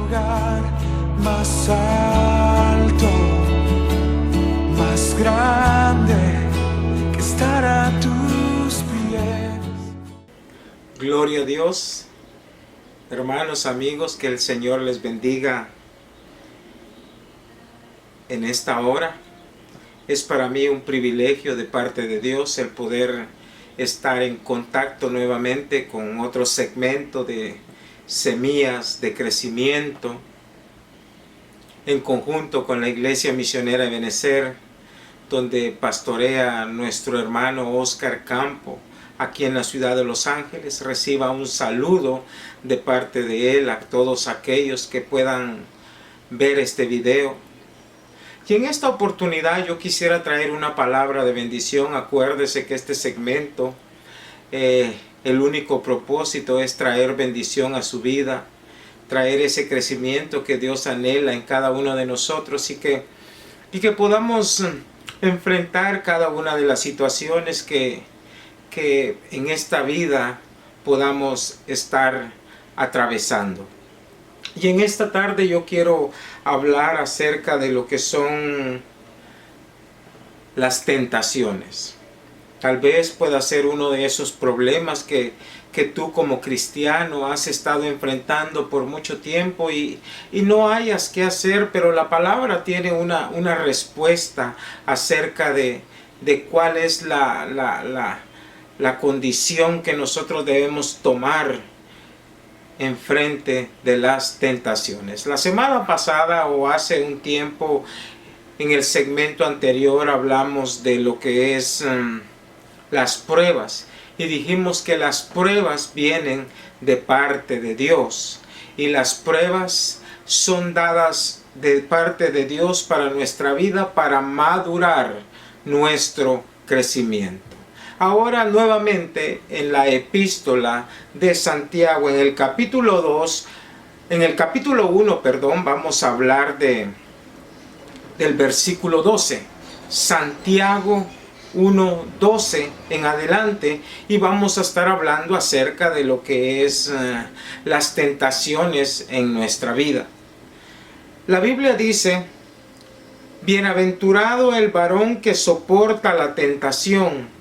lugar más alto, más grande que estar a tus pies. Gloria a Dios. Hermanos, amigos, que el Señor les bendiga en esta hora. Es para mí un privilegio de parte de Dios el poder estar en contacto nuevamente con otro segmento de semillas de crecimiento en conjunto con la Iglesia Misionera de Ebenezer, donde pastorea nuestro hermano Oscar Campo, aquí en la ciudad de Los Ángeles. Reciba un saludo de parte de él a todos aquellos que puedan ver este video. Y en esta oportunidad yo quisiera traer una palabra de bendición. Acuérdese que este segmento, el único propósito es traer bendición a su vida, traer ese crecimiento que Dios anhela en cada uno de nosotros, y que podamos enfrentar cada una de las situaciones que en esta vida podamos estar atravesando. Y en esta tarde yo quiero hablar acerca de lo que son las tentaciones. Tal vez pueda ser uno de esos problemas que tú como cristiano has estado enfrentando por mucho tiempo y no hayas qué hacer, pero la palabra tiene una respuesta acerca de cuál es la condición que nosotros debemos tomar en frente de las tentaciones. La semana pasada o hace un tiempo, en el segmento anterior, hablamos de lo que es las pruebas, y dijimos que las pruebas vienen de parte de Dios, y las pruebas son dadas de parte de Dios para nuestra vida, para madurar nuestro crecimiento. Ahora nuevamente en la epístola de Santiago, en el capítulo 2, en el capítulo 1, perdón, vamos a hablar del versículo 12. Santiago 1:12 en adelante, y vamos a estar hablando acerca de lo que es las tentaciones en nuestra vida. La Biblia dice: bienaventurado el varón que soporta la tentación,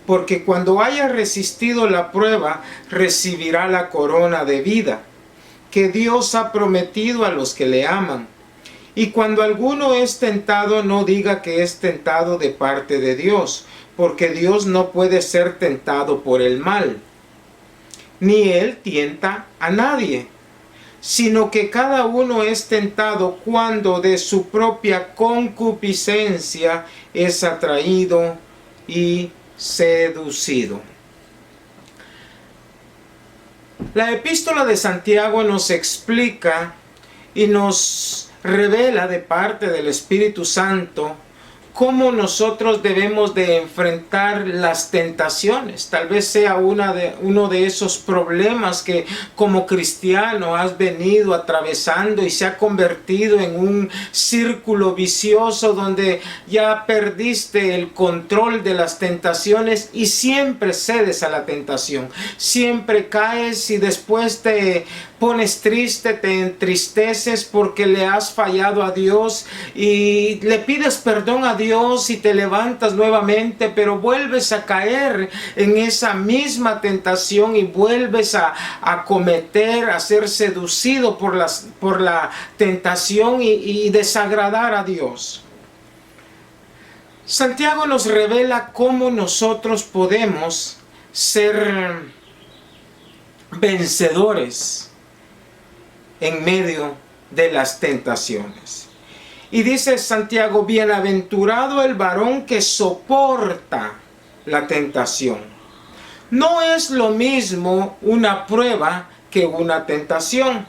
porque cuando haya resistido la prueba, recibirá la corona de vida que Dios ha prometido a los que le aman. Y cuando alguno es tentado, no diga que es tentado de parte de Dios, porque Dios no puede ser tentado por el mal, ni Él tienta a nadie, sino que cada uno es tentado cuando de su propia concupiscencia es atraído y seducido. La epístola de Santiago nos explica y nos revela de parte del Espíritu Santo cómo nosotros debemos de enfrentar las tentaciones. Tal vez sea uno de esos problemas que como cristiano has venido atravesando y se ha convertido en un círculo vicioso donde ya perdiste el control de las tentaciones y siempre cedes a la tentación. Siempre caes y después te pones triste, te entristeces porque le has fallado a Dios y le pides perdón a Dios y te levantas nuevamente, pero vuelves a caer en esa misma tentación y vuelves a cometer, a ser seducido por la tentación y desagradar a Dios. Santiago nos revela cómo nosotros podemos ser vencedores en medio de las tentaciones. Y dice Santiago: bienaventurado el varón que soporta la tentación. No es lo mismo una prueba que una tentación.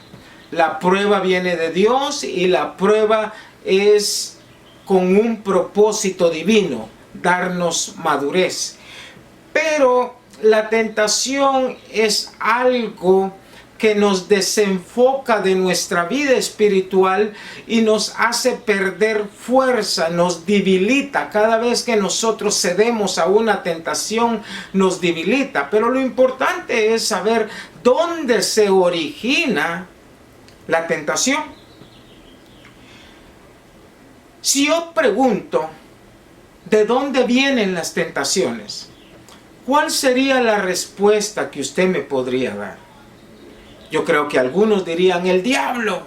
La prueba viene de Dios y la prueba es con un propósito divino, darnos madurez. Pero la tentación es algo que nos desenfoca de nuestra vida espiritual y nos hace perder fuerza, nos debilita. Cada vez que nosotros cedemos a una tentación, nos debilita. Pero lo importante es saber dónde se origina la tentación. Si yo pregunto, ¿de dónde vienen las tentaciones? ¿Cuál sería la respuesta que usted me podría dar? Yo creo que algunos dirían el diablo.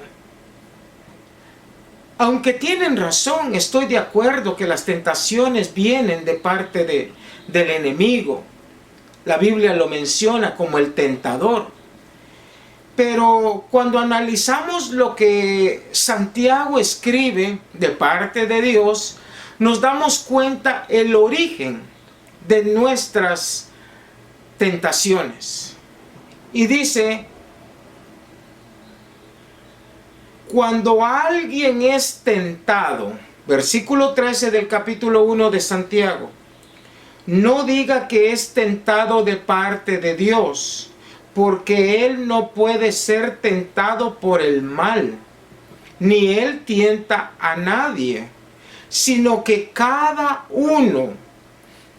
Aunque tienen razón, estoy de acuerdo que las tentaciones vienen de parte del enemigo. La Biblia lo menciona como el tentador. Pero cuando analizamos lo que Santiago escribe de parte de Dios, nos damos cuenta el origen de nuestras tentaciones. Y dice, cuando alguien es tentado, versículo 13 del capítulo 1 de Santiago, no diga que es tentado de parte de Dios, porque él no puede ser tentado por el mal, ni él tienta a nadie, sino que cada uno,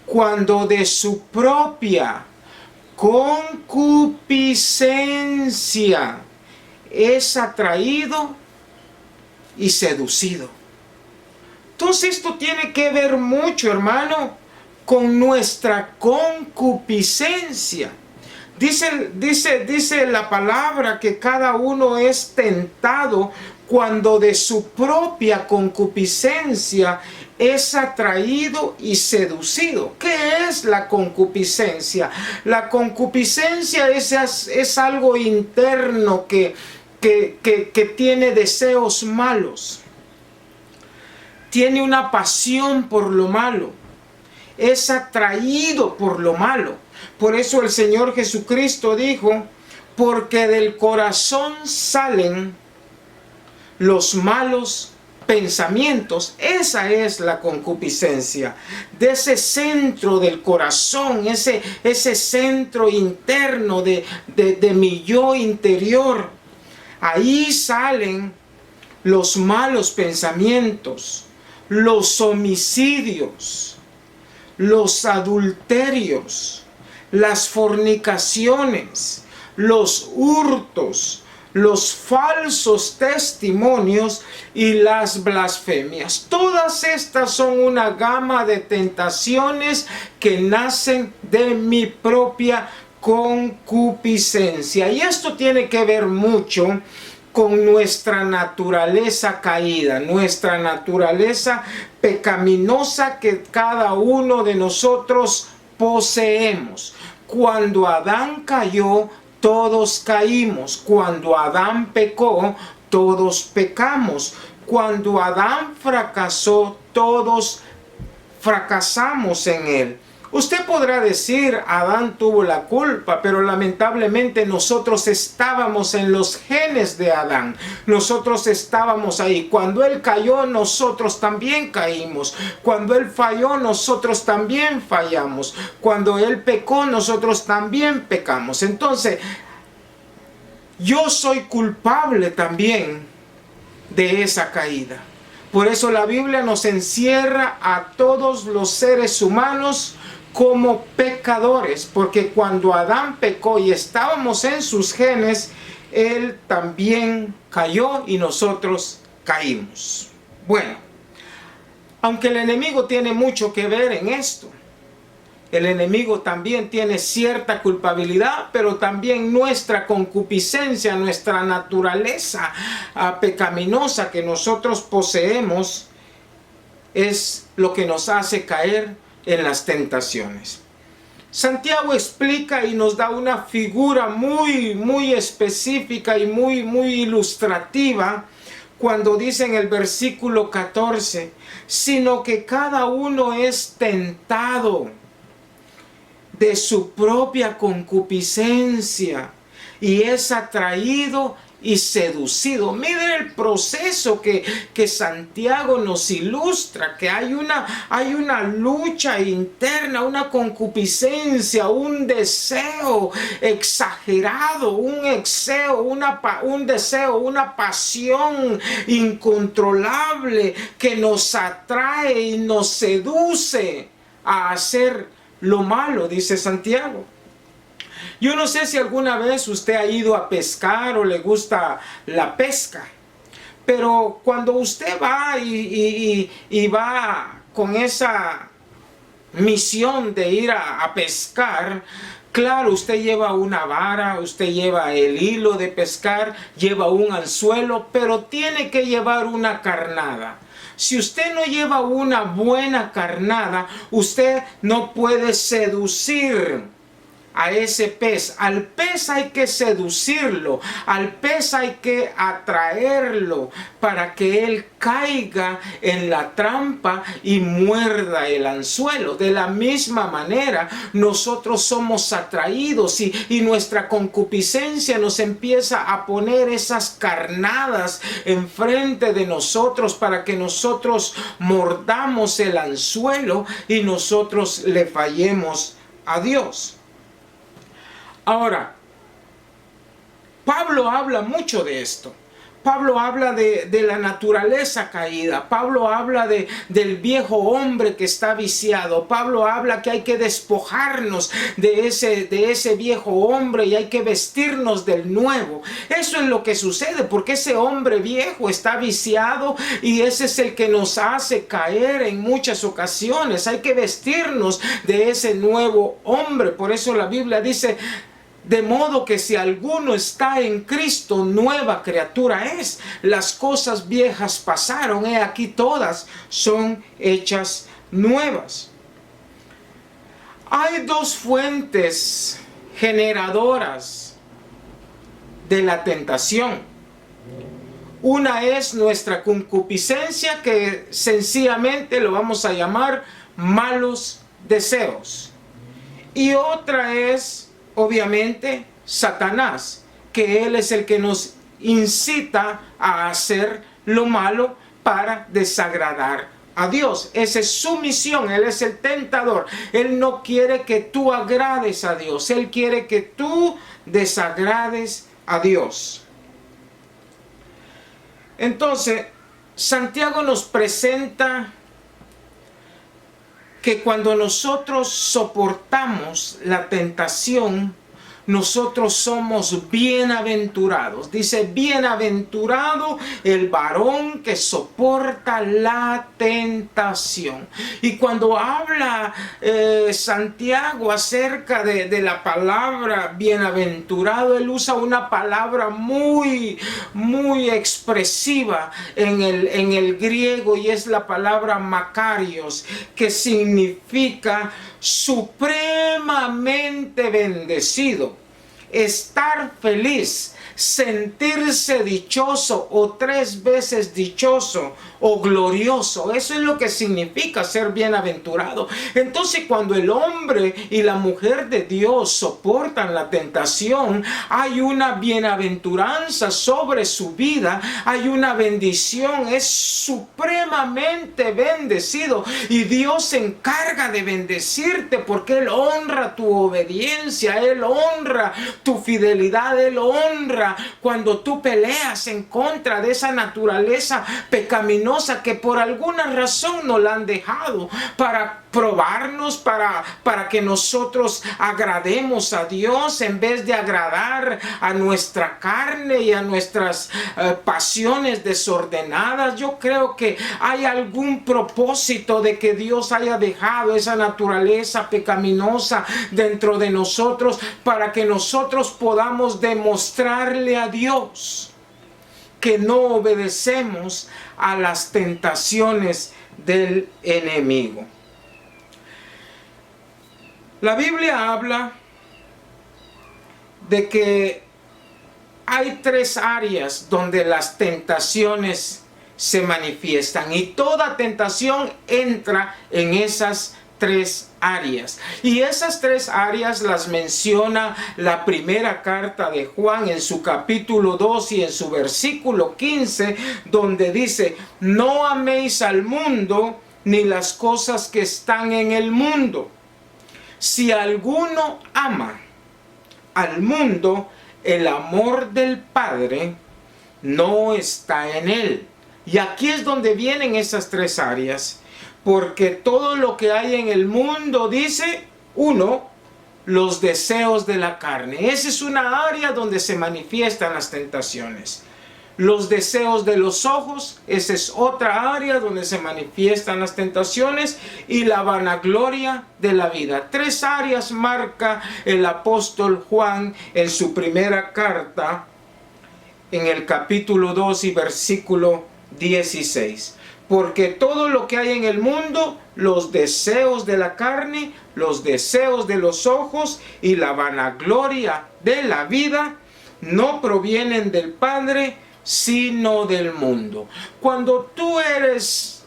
cuando de su propia concupiscencia es atraído y seducido. Entonces esto tiene que ver mucho, hermano, con nuestra concupiscencia. Dice la palabra que cada uno es tentado cuando de su propia concupiscencia es atraído y seducido. ¿Qué es la concupiscencia? La concupiscencia es algo interno que tiene deseos malos. Tiene una pasión por lo malo. Es atraído por lo malo. Por eso el Señor Jesucristo dijo, porque del corazón salen los malos pensamientos. Esa es la concupiscencia. De ese centro del corazón, ese centro interno de mi yo interior. Ahí salen los malos pensamientos, los homicidios, los adulterios, las fornicaciones, los hurtos, los falsos testimonios y las blasfemias. Todas estas son una gama de tentaciones que nacen de mi propia concupiscencia. Y esto tiene que ver mucho con nuestra naturaleza caída, nuestra naturaleza pecaminosa que cada uno de nosotros poseemos. Cuando Adán cayó, todos caímos. Cuando Adán pecó, todos pecamos. Cuando Adán fracasó, todos fracasamos en él. Usted podrá decir, Adán tuvo la culpa, pero lamentablemente nosotros estábamos en los genes de Adán. Nosotros estábamos ahí. Cuando él cayó, nosotros también caímos. Cuando él falló, nosotros también fallamos. Cuando él pecó, nosotros también pecamos. Entonces, yo soy culpable también de esa caída. Por eso la Biblia nos encierra a todos los seres humanos como pecadores, porque cuando Adán pecó y estábamos en sus genes, él también cayó y nosotros caímos. Bueno, aunque el enemigo tiene mucho que ver en esto, el enemigo también tiene cierta culpabilidad, pero también nuestra concupiscencia, nuestra naturaleza pecaminosa que nosotros poseemos es lo que nos hace caer en las tentaciones. Santiago explica y nos da una figura muy específica y muy ilustrativa cuando dice en el versículo 14, sino que cada uno es tentado de su propia concupiscencia y es atraído y seducido. Miren el proceso que Santiago nos ilustra, que hay una lucha interna, una concupiscencia, un deseo exagerado, un deseo, una pasión incontrolable que nos atrae y nos seduce a hacer lo malo, dice Santiago. Yo no sé si alguna vez usted ha ido a pescar o le gusta la pesca, pero cuando usted va y va con esa misión de ir a pescar, claro, usted lleva una vara, usted lleva el hilo de pescar, lleva un anzuelo, pero tiene que llevar una carnada. Si usted no lleva una buena carnada, usted no puede seducir a ese pez. Al pez hay que seducirlo, al pez hay que atraerlo para que él caiga en la trampa y muerda el anzuelo. De la misma manera, nosotros somos atraídos y nuestra concupiscencia nos empieza a poner esas carnadas enfrente de nosotros para que nosotros mordamos el anzuelo y nosotros le fallemos a Dios. Ahora, Pablo habla mucho de esto. Pablo habla de la naturaleza caída. Pablo habla del viejo hombre que está viciado. Pablo habla que hay que despojarnos de ese viejo hombre y hay que vestirnos del nuevo. Eso es lo que sucede porque ese hombre viejo está viciado y ese es el que nos hace caer en muchas ocasiones. Hay que vestirnos de ese nuevo hombre. Por eso la Biblia dice: de modo que si alguno está en Cristo, nueva criatura es. Las cosas viejas pasaron, he aquí todas son hechas nuevas. Hay dos fuentes generadoras de la tentación. Una es nuestra concupiscencia, que sencillamente lo vamos a llamar malos deseos. Y otra es, obviamente, Satanás, que él es el que nos incita a hacer lo malo para desagradar a Dios. Esa es su misión. Él es el tentador. Él no quiere que tú agrades a Dios. Él quiere que tú desagrades a Dios. Entonces, Santiago nos presenta que cuando nosotros soportamos la tentación, nosotros somos bienaventurados. Dice: bienaventurado el varón que soporta la tentación. Y cuando habla Santiago acerca de la palabra bienaventurado, él usa una palabra muy expresiva en el griego, y es la palabra makarios, que significa supremamente bendecido, estar feliz, sentirse dichoso o 3 veces dichoso o glorioso. Eso es lo que significa ser bienaventurado. Entonces, cuando el hombre y la mujer de Dios soportan la tentación, hay una bienaventuranza sobre su vida, hay una bendición, es supremamente bendecido, y Dios se encarga de bendecirte porque Él honra tu obediencia, Él honra tu fidelidad, Él honra cuando tú peleas en contra de esa naturaleza pecaminosa que por alguna razón nos la han dejado para probarnos, para que nosotros agrademos a Dios en vez de agradar a nuestra carne y a nuestras pasiones desordenadas. Yo creo que hay algún propósito de que Dios haya dejado esa naturaleza pecaminosa dentro de nosotros para que nosotros podamos demostrarle a Dios que no obedecemos a las tentaciones del enemigo. La Biblia habla de que hay 3 áreas donde las tentaciones se manifiestan, y toda tentación entra en esas 3 áreas. Y esas 3 áreas las menciona la primera carta de Juan en su capítulo 2 y en su versículo 15, donde dice: no améis al mundo ni las cosas que están en el mundo. Si alguno ama al mundo, el amor del Padre no está en él. Y aquí es donde vienen esas 3 áreas. Porque todo lo que hay en el mundo, dice, 1, los deseos de la carne. Esa es una área donde se manifiestan las tentaciones. Los deseos de los ojos, esa es otra área donde se manifiestan las tentaciones, y la vanagloria de la vida. 3 áreas marca el apóstol Juan en su primera carta, en el capítulo 2 y versículo 16. Porque todo lo que hay en el mundo, los deseos de la carne, los deseos de los ojos y la vanagloria de la vida, no provienen del Padre, sino del mundo. Cuando tú eres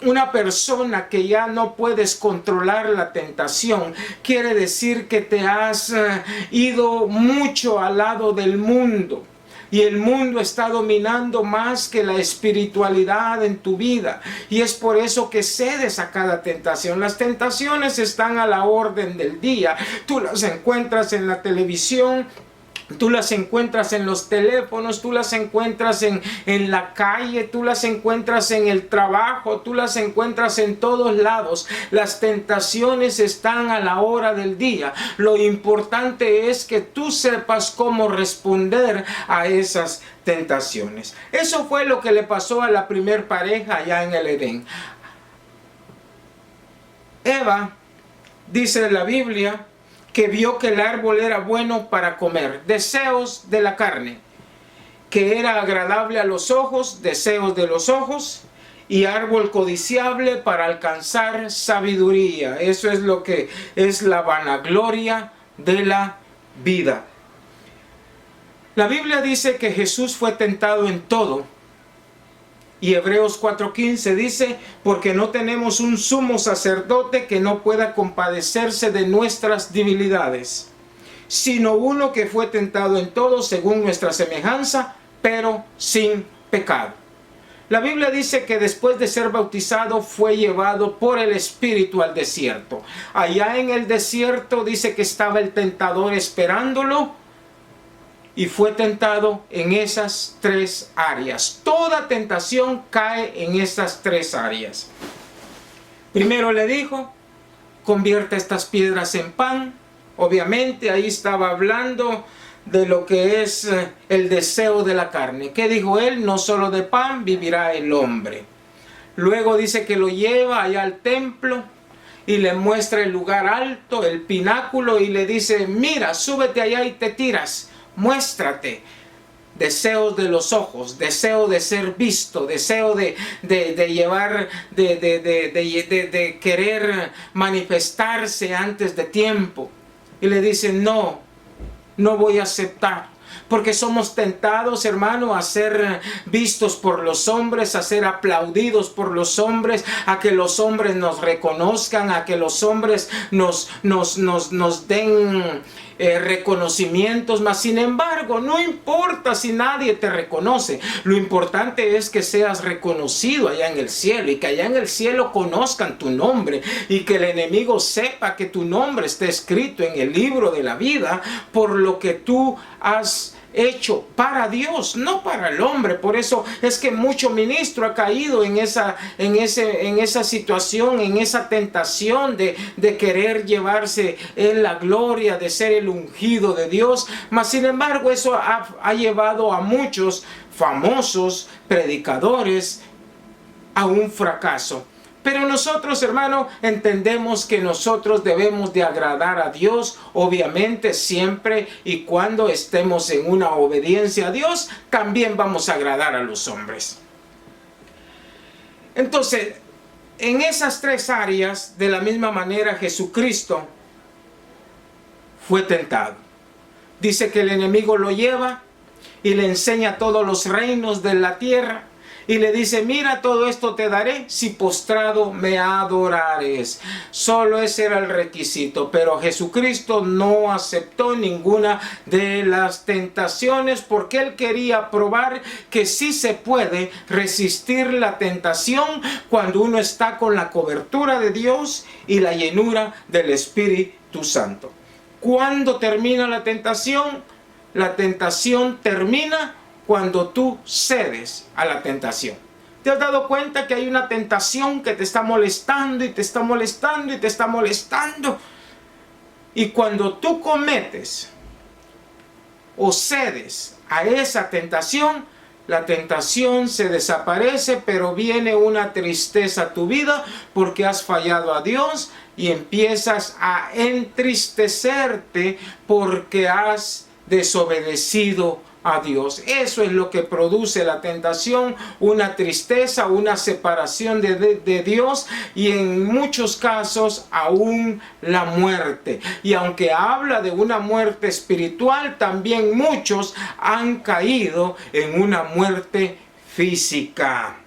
una persona que ya no puedes controlar la tentación, quiere decir que te has ido mucho al lado del mundo. Y el mundo está dominando más que la espiritualidad en tu vida. Y es por eso que cedes a cada tentación. Las tentaciones están a la orden del día. Tú las encuentras en la televisión, tú las encuentras en los teléfonos, tú las encuentras en la calle, tú las encuentras en el trabajo, tú las encuentras en todos lados. Las tentaciones están a la hora del día. Lo importante es que tú sepas cómo responder a esas tentaciones. Eso fue lo que le pasó a la primer pareja allá en el Edén. Eva, dice la Biblia, que vio que el árbol era bueno para comer, deseos de la carne, que era agradable a los ojos, deseos de los ojos, y árbol codiciable para alcanzar sabiduría. Eso es lo que es la vanagloria de la vida. La Biblia dice que Jesús fue tentado en todo. Y Hebreos 4:15 dice, porque no tenemos un sumo sacerdote que no pueda compadecerse de nuestras debilidades, sino uno que fue tentado en todo según nuestra semejanza, pero sin pecado. La Biblia dice que después de ser bautizado fue llevado por el Espíritu al desierto. Allá en el desierto dice que estaba el tentador esperándolo, y fue tentado en esas 3 áreas. Toda tentación cae en esas 3 áreas. Primero le dijo, convierte estas piedras en pan. Obviamente ahí estaba hablando de lo que es el deseo de la carne. ¿Qué dijo él? No solo de pan vivirá el hombre. Luego dice que lo lleva allá al templo y le muestra el lugar alto, el pináculo, y le dice, mira, súbete allá y te tiras. Muéstrate. Deseos de los ojos, deseo de ser visto, deseo de llevar, de querer manifestarse antes de tiempo. Y le dice, no voy a aceptar. Porque somos tentados, hermano, a ser vistos por los hombres, a ser aplaudidos por los hombres, a que los hombres nos reconozcan, a que los hombres nos den reconocimientos. Mas sin embargo, no importa si nadie te reconoce, lo importante es que seas reconocido allá en el cielo, y que allá en el cielo conozcan tu nombre, y que el enemigo sepa que tu nombre está escrito en el libro de la vida por lo que tú has hecho para Dios, no para el hombre. Por eso es que mucho ministro ha caído en esa situación, en esa tentación de querer llevarse en la gloria, de ser el ungido de Dios. Mas sin embargo, eso ha llevado a muchos famosos predicadores a un fracaso. Pero nosotros, hermano, entendemos que nosotros debemos de agradar a Dios, obviamente siempre y cuando estemos en una obediencia a Dios, también vamos a agradar a los hombres. Entonces, en esas 3 áreas, de la misma manera, Jesucristo fue tentado. Dice que el enemigo lo lleva y le enseña todos los reinos de la tierra. Y le dice, mira, todo esto te daré si postrado me adorares. Solo ese era el requisito. Pero Jesucristo no aceptó ninguna de las tentaciones, porque él quería probar que sí se puede resistir la tentación cuando uno está con la cobertura de Dios y la llenura del Espíritu Santo. ¿Cuándo termina la tentación? La tentación termina cuando tú cedes a la tentación. ¿Te has dado cuenta que hay una tentación que te está molestando y te está molestando y te está molestando? Y cuando tú cometes o cedes a esa tentación, la tentación se desaparece, pero viene una tristeza a tu vida porque has fallado a Dios y empiezas a entristecerte porque has desobedecido a Dios. Eso es lo que produce la tentación, una tristeza, una separación de Dios y en muchos casos aún la muerte. Y aunque habla de una muerte espiritual, también muchos han caído en una muerte física.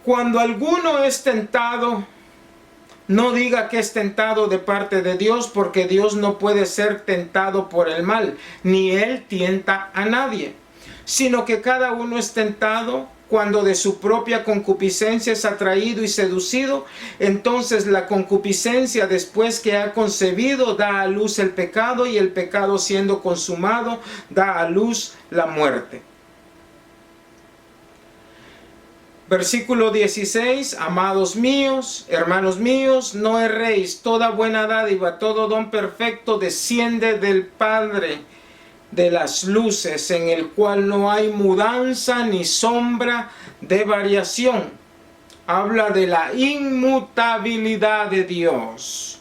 Cuando alguno es tentado, no diga que es tentado de parte de Dios, porque Dios no puede ser tentado por el mal, ni Él tienta a nadie, sino que cada uno es tentado cuando de su propia concupiscencia es atraído y seducido. Entonces la concupiscencia, después que ha concebido, da a luz el pecado, y el pecado, siendo consumado, da a luz la muerte. Versículo 16, amados míos, hermanos míos, no erréis, toda buena dádiva, todo don perfecto desciende del Padre de las luces, en el cual no hay mudanza ni sombra de variación. Habla de la inmutabilidad de Dios.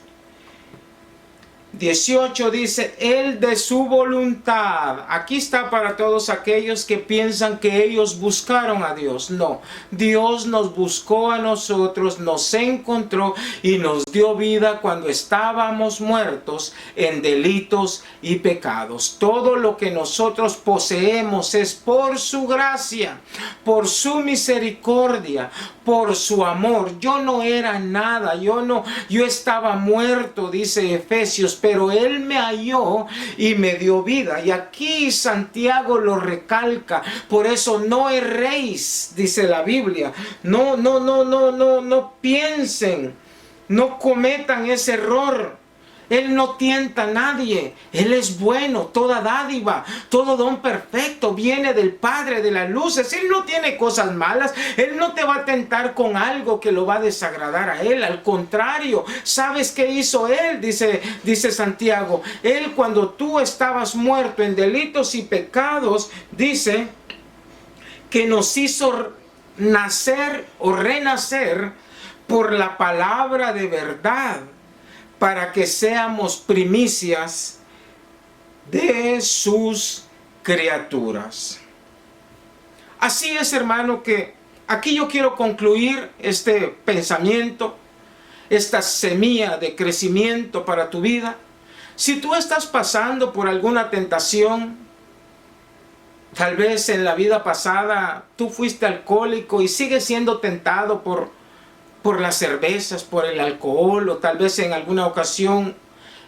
18 dice, Él de su voluntad. Aquí está para todos aquellos que piensan que ellos buscaron a Dios. No, Dios nos buscó a nosotros, nos encontró y nos dio vida cuando estábamos muertos en delitos y pecados. Todo lo que nosotros poseemos es por su gracia, por su misericordia, por su amor. Yo no era nada, yo estaba muerto, dice Efesios, pero Él me halló y me dio vida. Y aquí Santiago lo recalca. Por eso no erréis, dice la Biblia. No piensen, no cometan ese error. Él no tienta a nadie. Él es bueno. Toda dádiva, todo don perfecto viene del Padre de las luces. Él no tiene cosas malas. Él no te va a tentar con algo que lo va a desagradar a Él. Al contrario, ¿sabes qué hizo Él? Dice Santiago. Él, cuando tú estabas muerto en delitos y pecados, dice que nos hizo nacer o renacer por la palabra de verdad, para que seamos primicias de sus criaturas. Así es, hermano, que aquí yo quiero concluir este pensamiento, esta semilla de crecimiento para tu vida. Si tú estás pasando por alguna tentación, tal vez en la vida pasada tú fuiste alcohólico y sigues siendo tentado por las cervezas, por el alcohol, o tal vez en alguna ocasión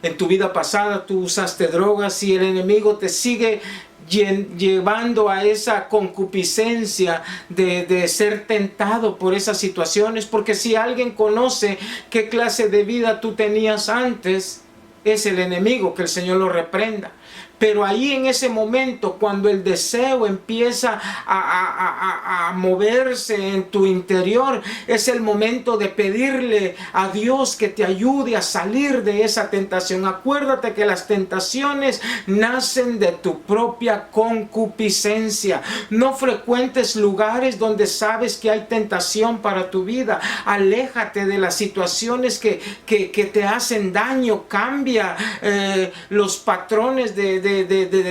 en tu vida pasada tú usaste drogas y el enemigo te sigue llevando a esa concupiscencia de ser tentado por esas situaciones, porque si alguien conoce qué clase de vida tú tenías antes, es el enemigo, que el Señor lo reprenda. Pero ahí en ese momento, cuando el deseo empieza a moverse en tu interior, es el momento de pedirle a Dios que te ayude a salir de esa tentación. Acuérdate que las tentaciones nacen de tu propia concupiscencia. No frecuentes lugares donde sabes que hay tentación para tu vida. Aléjate de las situaciones que te hacen daño. Cambia los patrones de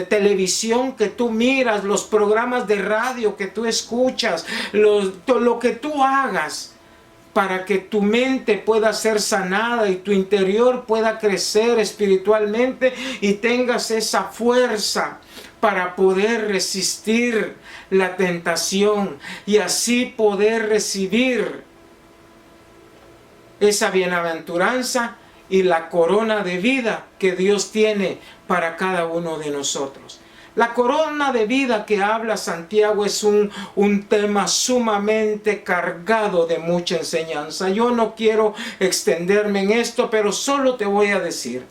televisión que tú miras, los programas de radio que tú escuchas, lo que tú hagas para que tu mente pueda ser sanada y tu interior pueda crecer espiritualmente y tengas esa fuerza para poder resistir la tentación y así poder recibir esa bienaventuranza y la corona de vida que Dios tiene para cada uno de nosotros. La corona de vida que habla Santiago es un tema sumamente cargado de mucha enseñanza. Yo no quiero extenderme en esto, pero solo te voy a decir,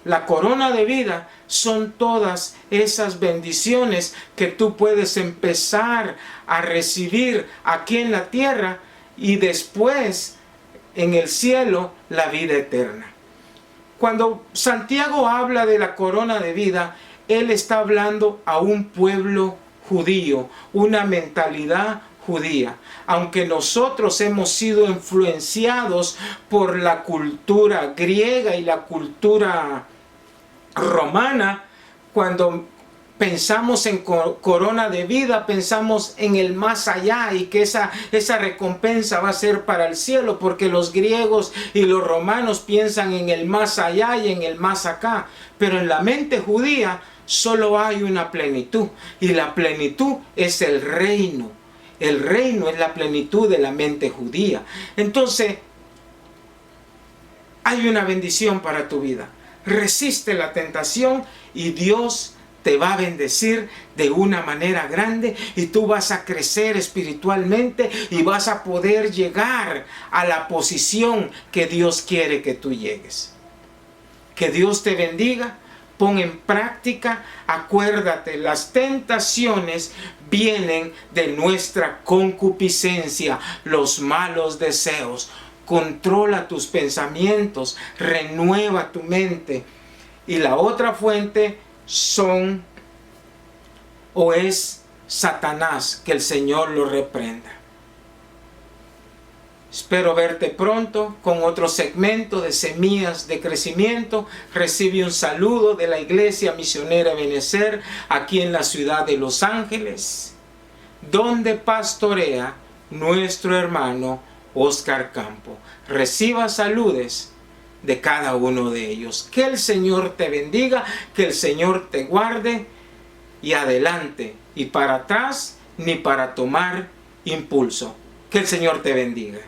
la corona de vida son todas esas bendiciones que tú puedes empezar a recibir aquí en la tierra y después en el cielo la vida eterna. Cuando Santiago habla de la corona de vida, él está hablando a un pueblo judío, una mentalidad judía. Aunque nosotros hemos sido influenciados por la cultura griega y la cultura romana, cuando pensamos en corona de vida, pensamos en el más allá y que esa recompensa va a ser para el cielo, porque los griegos y los romanos piensan en el más allá y en el más acá. Pero en la mente judía solo hay una plenitud, y la plenitud es el reino. El reino es la plenitud de la mente judía. Entonces, hay una bendición para tu vida. Resiste la tentación y Dios te va a bendecir de una manera grande, y tú vas a crecer espiritualmente y vas a poder llegar a la posición que Dios quiere que tú llegues. Que Dios te bendiga. Pon en práctica, acuérdate, las tentaciones vienen de nuestra concupiscencia, los malos deseos. Controla tus pensamientos, renueva tu mente. Y la otra fuente es Satanás, que el Señor lo reprenda. Espero verte pronto con otro segmento de Semillas de Crecimiento. Recibe un saludo de la Iglesia Misionera Ebenezer aquí en la ciudad de Los Ángeles, donde pastorea nuestro hermano Oscar Campo. Reciba saludes de cada uno de ellos. Que el Señor te bendiga, que el Señor te guarde, y adelante, y para atrás ni para tomar impulso. Que el Señor te bendiga.